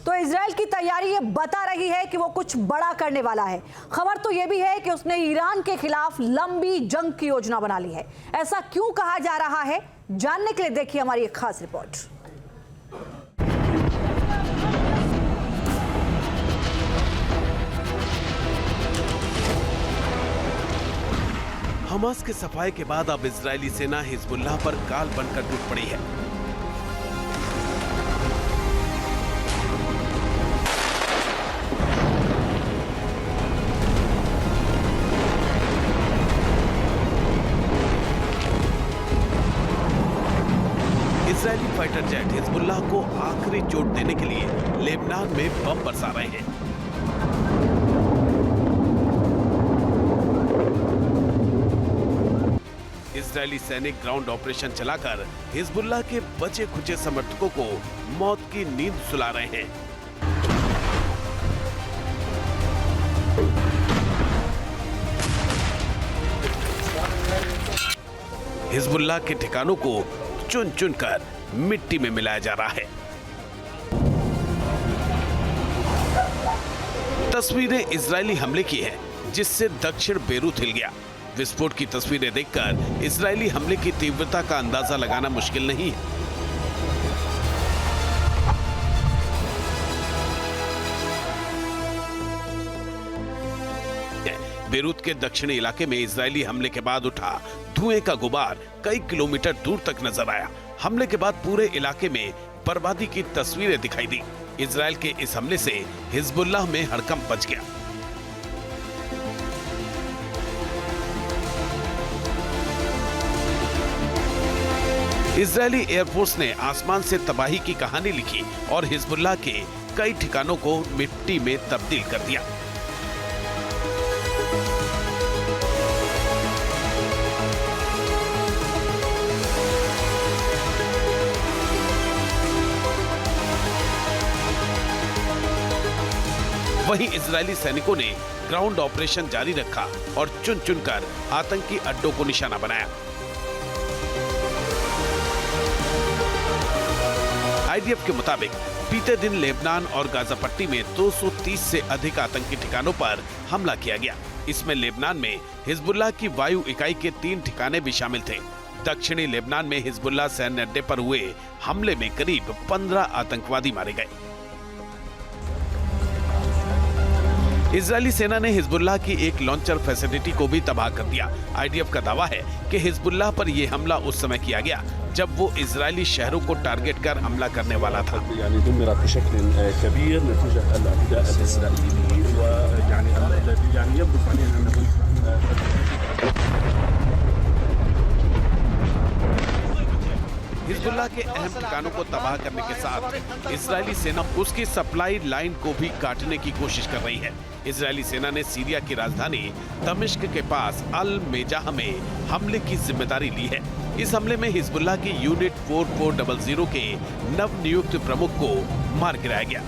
तो इजराइल की तैयारी ये बता रही है कि वो कुछ बड़ा करने वाला है। खबर तो ये भी है कि उसने ईरान के खिलाफ लंबी जंग की योजना बना ली है। ऐसा क्यों कहा जा रहा है, जानने के लिए देखिए हमारी एक खास रिपोर्ट। हमास के सफाए के बाद अब इजरायली सेना हिजबुल्लाह पर काल बनकर टूट पड़ी है। इजरायली फाइटर जेट हिजबुल्लाह को आखिरी चोट देने के लिए लेबनान में बम बरसा रहे हैं। इजरायली सैनिक ग्राउंड ऑपरेशन चलाकर हिजबुल्लाह के बचे खुचे समर्थकों को मौत की नींद सुला रहे हैं। हिजबुल्लाह के ठिकानों को चुन चुन कर मिट्टी में मिलाया जा रहा है। तस्वीरें इजरायली हमले की हैं, जिससे दक्षिण बेरूत हिल गया। विस्फोट की तस्वीरें देखकर इजरायली हमले की तीव्रता का अंदाजा लगाना मुश्किल नहीं है। बेरूत के दक्षिणी इलाके में इजरायली हमले के बाद उठा धुएं का गुबार कई किलोमीटर दूर तक नजर आया। हमले के बाद पूरे इलाके में बर्बादी की तस्वीरें दिखाई दी। इजरायल के इस हमले से हिजबुल्लाह में हड़कंप मच गया। इजरायली एयरफोर्स ने आसमान से तबाही की कहानी लिखी और हिजबुल्लाह के कई ठिकानों को मिट्टी में तब्दील कर दिया। वहीं इजरायली सैनिकों ने ग्राउंड ऑपरेशन जारी रखा और चुन चुनकर आतंकी अड्डों को निशाना बनाया। आईडीएफ के मुताबिक बीते दिन लेबनान और गाजा पट्टी में 230 से अधिक आतंकी ठिकानों पर हमला किया गया। इसमें लेबनान में हिजबुल्लाह की वायु इकाई के 3 ठिकाने भी शामिल थे। दक्षिणी लेबनान में हिजबुल्लाह सैन्य अड्डे पर हुए हमले में करीब 15 आतंकवादी मारे गए। इजरायली सेना ने हिजबुल्लाह की एक लॉन्चर फैसिलिटी को भी तबाह कर दिया। आईडीएफ का दावा है कि हिजबुल्लाह पर यह हमला उस समय किया गया जब वो इजरायली शहरों को टारगेट कर हमला करने वाला था। हिजबुल्लाह के अहम ठिकानों को तबाह करने के साथ इजरायली सेना उसकी सप्लाई लाइन को भी काटने की कोशिश कर रही है। इजरायली सेना ने सीरिया की राजधानी दमिश्क के पास अल मेजाह में हमले की जिम्मेदारी ली है। इस हमले में हिजबुल्लाह की यूनिट 4400 के नवनियुक्त प्रमुख को मार गिराया गया।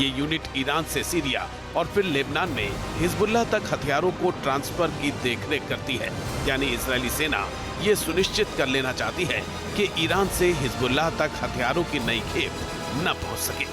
ये यूनिट ईरान से सीरिया और फिर लेबनान में हिजबुल्लाह तक हथियारों को ट्रांसफर की देखरेख करती है। यानी इजरायली सेना ये सुनिश्चित कर लेना चाहती है कि ईरान से हिजबुल्लाह तक हथियारों की नई खेप न पहुंच सके।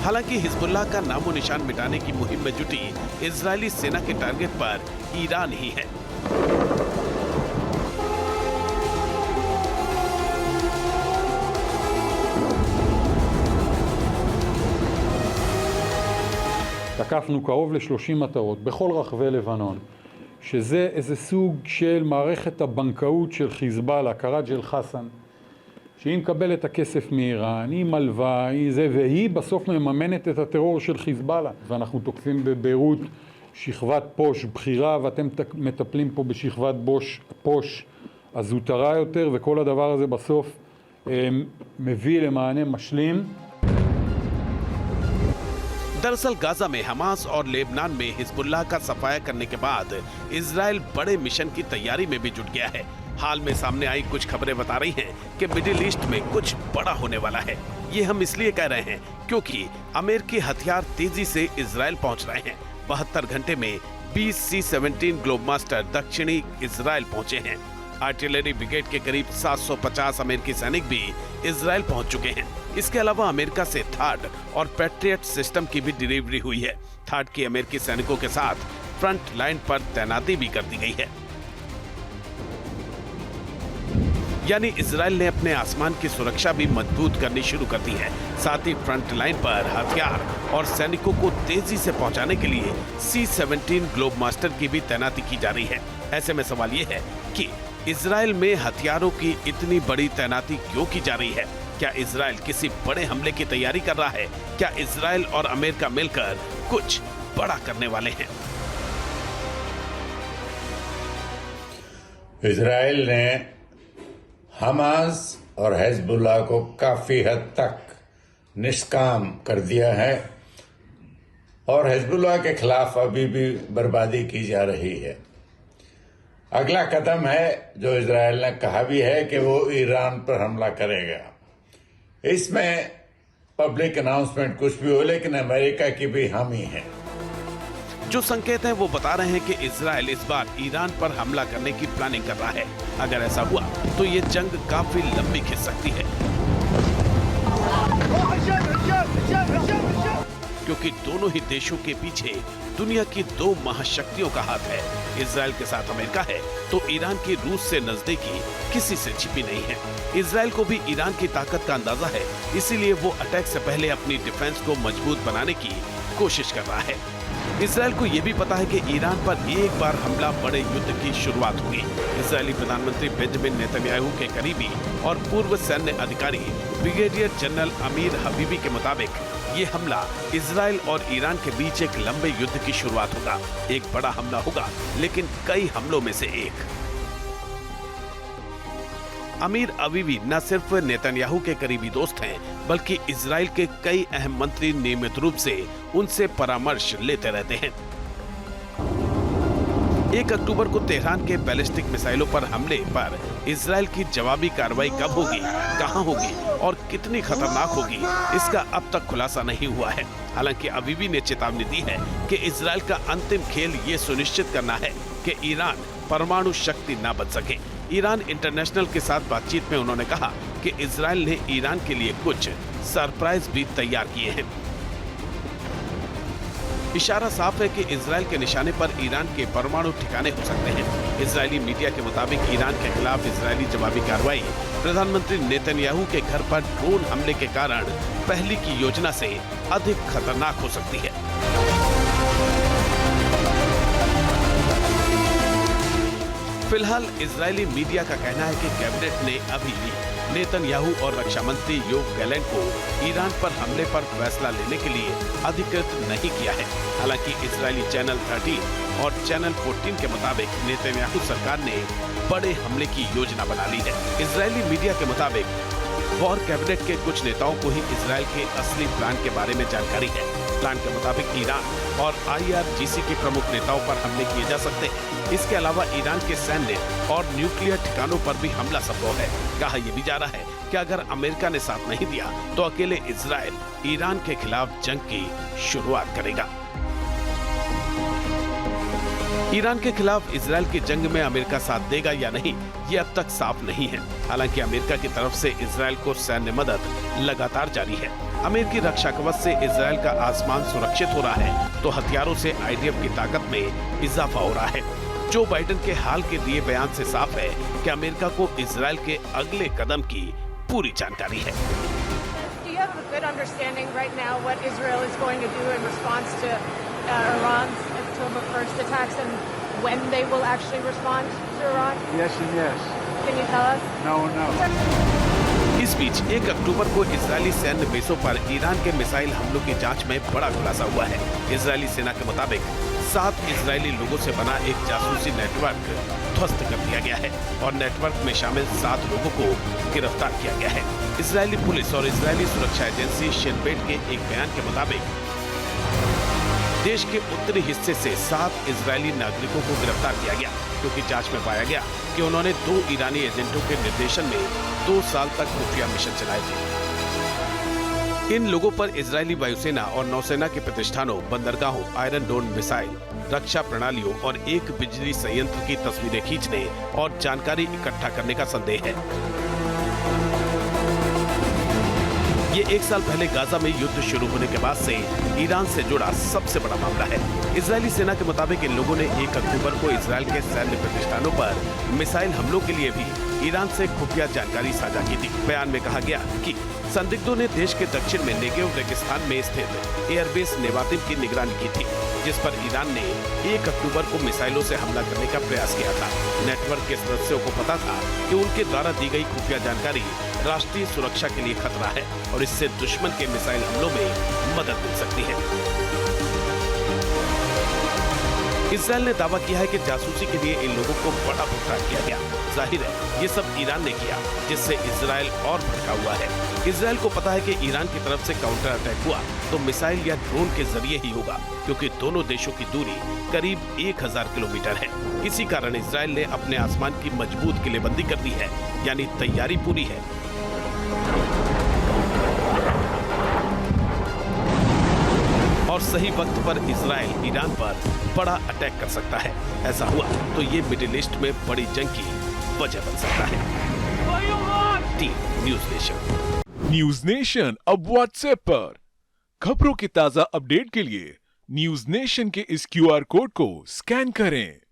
हालांकि हिजबुल्लाह का नामो निशान मिटाने की मुहिम में जुटी इजरायली सेना के टारगेट पर ईरान ही है। תקפנו קרוב ל-30 מטרות בכל רחבי לבנון, שזה איזה סוג של מערכת הבנקאות של חיזבאללה, קראג' אל חסן, שהיא מקבלת את הכסף מאיראן, היא מלווה, היא זה, והיא בסוף מממנת את הטרור של חיזבאללה. ואנחנו תוקפים בביירות שכבת פוש בחירה, ואתם מטפלים פה בשכבת פוש הזוטרה יותר, וכל הדבר הזה בסוף מביא למענה משלים. दरअसल गाजा में हमास और लेबनान में हिजबुल्लाह का सफाया करने के बाद इजराइल बड़े मिशन की तैयारी में भी जुट गया है। हाल में सामने आई कुछ खबरें बता रही हैं कि मिडिल ईस्ट में कुछ बड़ा होने वाला है। ये हम इसलिए कह रहे हैं क्योंकि अमेरिकी हथियार तेजी से इजराइल पहुंच रहे हैं। 72 घंटे में 20 C-17 ग्लोबमास्टर दक्षिणी इजराइल पहुंचे हैं। आर्टिलरी ब्रिगेड के करीब 750 अमेरिकी सैनिक भी इजराइल पहुंच चुके हैं। इसके अलावा अमेरिका से थार्ड और पैट्रियट सिस्टम की भी डिलीवरी हुई है। थार्ड की अमेरिकी सैनिकों के साथ फ्रंट लाइन पर तैनाती भी कर दी गई है। यानी इजराइल ने अपने आसमान की सुरक्षा भी मजबूत करनी शुरू कर दी है। साथ ही फ्रंट लाइन पर हथियार और सैनिकों को तेजी से पहुंचाने के लिए C-17 ग्लोबमास्टर की भी तैनाती की जा रही है। ऐसे में सवाल ये है कि इजराइल में हथियारों की इतनी बड़ी तैनाती क्यों की जा रही है? क्या इजराइल किसी बड़े हमले की तैयारी कर रहा है? क्या इजराइल और अमेरिका मिलकर कुछ बड़ा करने वाले हैं? इजराइल ने हमास और हिजबुल्लाह को काफी हद तक निष्काम कर दिया है और हिजबुल्लाह के खिलाफ अभी भी बर्बादी की जा रही है। अगला कदम है जो इजराइल ने कहा भी है कि वो ईरान पर हमला करेगा। इसमें पब्लिक अनाउंसमेंट कुछ भी हो, लेकिन अमेरिका की भी हामी है। जो संकेत हैं वो बता रहे हैं कि इजराइल इस बार ईरान पर हमला करने की प्लानिंग कर रहा है। अगर ऐसा हुआ तो ये जंग काफी लंबी खिंच सकती है, क्योंकि दोनों ही देशों के पीछे दुनिया की 2 महाशक्तियों का हाथ है। इजराइल के साथ अमेरिका है तो ईरान की रूस से नजदीकी किसी से छिपी नहीं है। इजराइल को भी ईरान की ताकत का अंदाजा है, इसीलिए वो अटैक से पहले अपनी डिफेंस को मजबूत बनाने की कोशिश कर रहा है। इजराइल को यह भी पता है कि ईरान पर एक बार हमला बड़े युद्ध की शुरुआत होगी। इजरायली प्रधानमंत्री बेंजामिन नेतन्याहू के करीबी और पूर्व सैन्य अधिकारी ब्रिगेडियर जनरल अमीर हबीबी के मुताबिक ये हमला इजराइल और ईरान के बीच एक लंबे युद्ध की शुरुआत होगा। एक बड़ा हमला होगा, लेकिन कई हमलों में से एक। अमीर हबीबी न सिर्फ नेतन्याहू के करीबी दोस्त हैं, बल्कि इजराइल के कई अहम मंत्री नियमित रूप से उनसे परामर्श लेते रहते हैं। 1 अक्टूबर को तेहरान के बैलिस्टिक मिसाइलों पर हमले पर इजराइल की जवाबी कार्रवाई कब होगी, कहां होगी और कितनी खतरनाक होगी, इसका अब तक खुलासा नहीं हुआ है। हालांकि हबीबी ने चेतावनी दी है कि इजराइल का अंतिम खेल ये सुनिश्चित करना है कि ईरान परमाणु शक्ति न बन सके। ईरान इंटरनेशनल के साथ बातचीत में उन्होंने कहा कि इजराइल ने ईरान के लिए कुछ सरप्राइज भी तैयार किए हैं। इशारा साफ है कि इजराइल के निशाने पर ईरान के परमाणु ठिकाने हो सकते हैं। इजरायली मीडिया के मुताबिक ईरान के खिलाफ इजरायली जवाबी कार्रवाई प्रधानमंत्री नेतन्याहू के घर पर ड्रोन हमले के कारण पहले की योजना से अधिक खतरनाक हो सकती है। फिलहाल इजरायली मीडिया का कहना है कि कैबिनेट ने अभी भी नेतन्याहू और रक्षा मंत्री योव गैलेंट को ईरान पर हमले पर फैसला लेने के लिए अधिकृत नहीं किया है। हालांकि इजरायली चैनल 13 और चैनल 14 के मुताबिक नेतन्याहू सरकार ने बड़े हमले की योजना बना ली है। इजरायली मीडिया के मुताबिक वॉर कैबिनेट के कुछ नेताओं को ही इजराइल के असली प्लान के बारे में जानकारी है। प्लान के मुताबिक ईरान और IRGC के प्रमुख नेताओं पर हमले किए जा सकते हैं। इसके अलावा ईरान के सैन्य और न्यूक्लियर ठिकानों पर भी हमला संभव है। कहा यह भी जा रहा है कि अगर अमेरिका ने साथ नहीं दिया तो अकेले इजराइल ईरान के खिलाफ जंग की शुरुआत करेगा। ईरान के खिलाफ इजराइल की जंग में अमेरिका साथ देगा या नहीं, ये अब तक साफ नहीं है। हालांकि अमेरिका की तरफ से इजराइल को सैन्य मदद लगातार जारी है। अमेरिकी रक्षा कवच से इजराइल का आसमान सुरक्षित हो रहा है, तो हथियारों से IDF की ताकत में इजाफा हो रहा है। जो बाइडेन के हाल के दिए बयान से साफ है कि अमेरिका को इजराइल के अगले कदम की पूरी जानकारी है। Do you have a good understanding right now what Israel is going to do in response to Iran's October 1st attacks and when they will actually respond to Iran? Yes and yes. Can you tell us? No. इस बीच 1 अक्टूबर को Israeli सैन्य बेसों पर Iran के missile हमलों की जांच में बड़ा खुलासा हुआ है। इजरायली सेना के मुताबिक 7 इजरायली लोगों से बना एक जासूसी नेटवर्क ध्वस्त कर दिया गया है और नेटवर्क में शामिल 7 लोगों को गिरफ्तार किया गया है। इजरायली पुलिस और इजरायली सुरक्षा एजेंसी शिन बेट के एक बयान के मुताबिक देश के उत्तरी हिस्से से 7 इजरायली नागरिकों को गिरफ्तार किया गया, क्योंकि जांच में पाया गया कि उन्होंने 2 ईरानी एजेंटों के निर्देशन में 2 साल तक खुफिया मिशन चलाए थे। इन लोगों पर इजरायली वायुसेना और नौसेना के प्रतिष्ठानों, बंदरगाहों, आयरन डोम मिसाइल, रक्षा प्रणालियों और एक बिजली संयंत्र की तस्वीरें खींचने और जानकारी इकट्ठा करने का संदेह है। ये 1 साल पहले गाजा में युद्ध शुरू होने के बाद से ईरान से जुड़ा सबसे बड़ा मामला है। इजरायली सेना के मुताबिक इन लोगों ने 1 अक्टूबर को इजरायल के सैन्य प्रतिष्ठानों पर मिसाइल हमलों के लिए भी ईरान से खुफिया जानकारी साझा की थी। बयान में कहा गया कि संदिग्धों ने देश के दक्षिण में नेगेव रेगिस्तान में स्थित एयरबेस नेवातिम की निगरानी की थी, जिस पर ईरान ने 1 अक्टूबर को मिसाइलों से हमला करने का प्रयास किया था। नेटवर्क के सदस्यों को पता था कि उनके द्वारा दी गई खुफिया जानकारी राष्ट्रीय सुरक्षा के लिए खतरा है और इससे दुश्मन के मिसाइल हमलों में मदद मिल सकती है। इजरायल ने दावा किया है कि जासूसी के लिए इन लोगों को बड़ा भुगतान किया गया। जाहिर है ये सब ईरान ने किया, जिससे इजरायल और भड़का हुआ है। इजरायल को पता है कि ईरान की तरफ से काउंटर अटैक हुआ तो मिसाइल या ड्रोन के जरिए ही होगा, क्योंकि दोनों देशों की दूरी करीब 1000 किलोमीटर है। इसी कारण इजरायल ने अपने आसमान की मजबूत किलेबंदी कर दी है, यानी तैयारी पूरी है। और सही वक्त पर इजरायल ईरान पर बड़ा अटैक कर सकता है। ऐसा हुआ तो ये मिडिल ईस्ट में बड़ी जंग की वजह बन सकता है। Team news nation. News nation अब व्हाट्सएप पर खबरों की ताजा अपडेट के लिए न्यूज़ नेशन के इस QR कोड को स्कैन करें।